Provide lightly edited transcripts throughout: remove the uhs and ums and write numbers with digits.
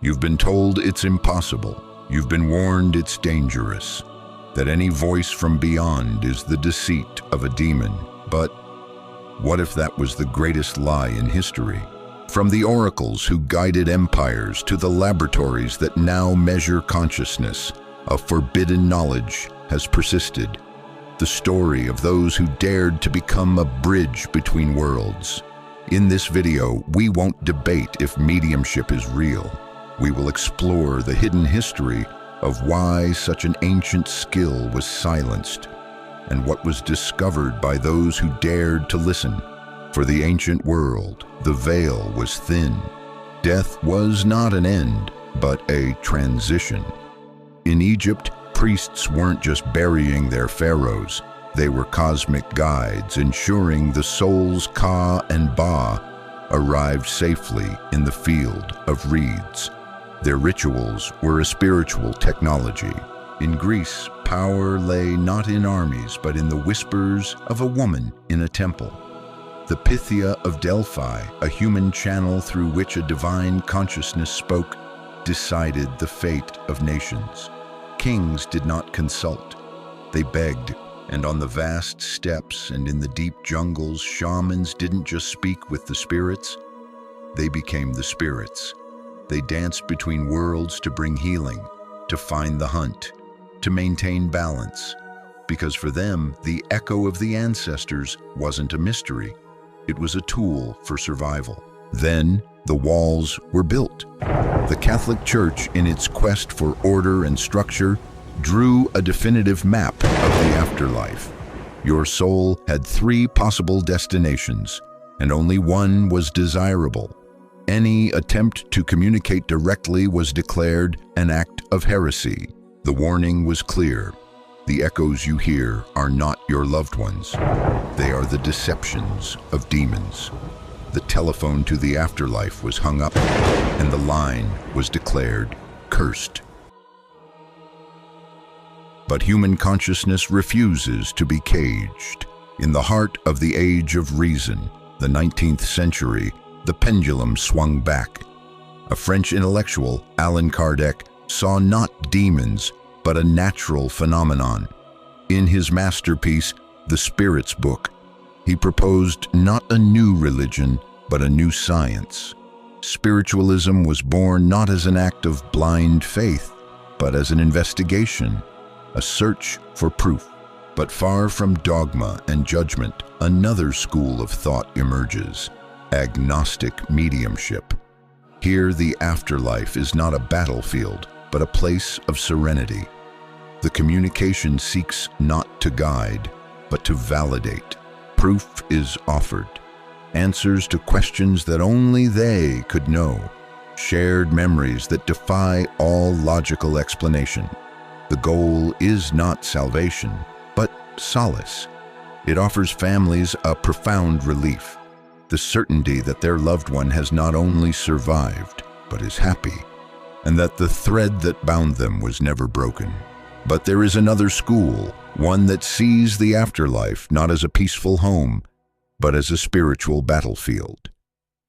You've been told it's impossible. You've been warned it's dangerous, that any voice from beyond is the deceit of a demon. But what if that was the greatest lie in history? From the oracles who guided empires to the laboratories that now measure consciousness, a forbidden knowledge has persisted. The story of those who dared to become a bridge between worlds. In this video, we won't debate if mediumship is real. We will explore the hidden history of why such an ancient skill was silenced and what was discovered by those who dared to listen. For the ancient world, the veil was thin. Death was not an end, but a transition. In Egypt, priests weren't just burying their pharaohs. They were cosmic guides, ensuring the souls Ka and Ba arrived safely in the field of reeds. Their rituals were a spiritual technology. In Greece, power lay not in armies, but in the whispers of a woman in a temple. The Pythia of Delphi, a human channel through which a divine consciousness spoke, decided the fate of nations. Kings did not consult. They begged, and on the vast steppes and in the deep jungles, shamans didn't just speak with the spirits, they became the spirits. They danced between worlds to bring healing, to find the hunt, to maintain balance. Because for them, the echo of the ancestors wasn't a mystery. It was a tool for survival. Then, the walls were built. The Catholic Church, in its quest for order and structure, drew a definitive map of the afterlife. Your soul had 3 possible destinations, and only one was desirable. Any attempt to communicate directly was declared an act of heresy. The warning was clear. The echoes you hear are not your loved ones. They are the deceptions of demons. The telephone to the afterlife was hung up, and the line was declared cursed. But human consciousness refuses to be caged. In the heart of the age of reason, the 19th century, the pendulum swung back. A French intellectual, Allan Kardec, saw not demons, but a natural phenomenon. In his masterpiece, The Spirit's Book, he proposed not a new religion, but a new science. Spiritualism was born not as an act of blind faith, but as an investigation, a search for proof. But far from dogma and judgment, another school of thought emerges: agnostic mediumship. Here, the afterlife is not a battlefield, but a place of serenity. The communication seeks not to guide, but to validate. Proof is offered. Answers to questions that only they could know. Shared memories that defy all logical explanation. The goal is not salvation, but solace. It offers families a profound relief. The certainty that their loved one has not only survived, but is happy, and that the thread that bound them was never broken. But there is another school, one that sees the afterlife not as a peaceful home, but as a spiritual battlefield.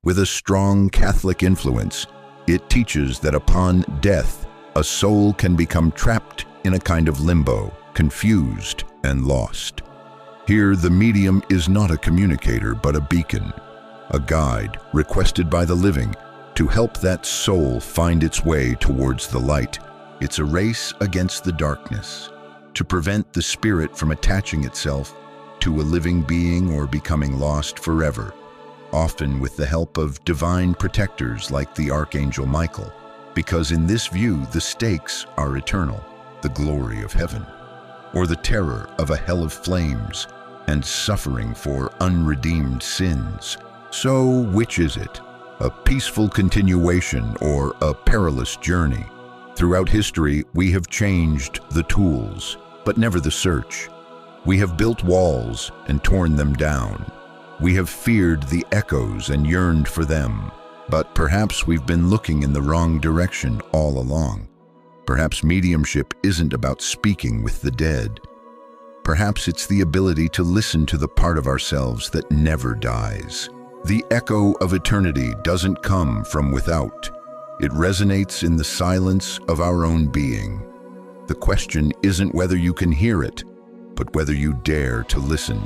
With a strong Catholic influence, it teaches that upon death, a soul can become trapped in a kind of limbo, confused and lost. Here, the medium is not a communicator, but a beacon, a guide requested by the living to help that soul find its way towards the light. It's a race against the darkness, to prevent the spirit from attaching itself to a living being or becoming lost forever, often with the help of divine protectors like the Archangel Michael, because in this view the stakes are eternal, the glory of heaven, or the terror of a hell of flames and suffering for unredeemed sins. So which is it? A peaceful continuation or a perilous journey? Throughout history, we have changed the tools, but never the search. We have built walls and torn them down. We have feared the echoes and yearned for them. But perhaps we've been looking in the wrong direction all along. Perhaps mediumship isn't about speaking with the dead. Perhaps it's the ability to listen to the part of ourselves that never dies. The echo of eternity doesn't come from without. It resonates in the silence of our own being. The question isn't whether you can hear it, but whether you dare to listen.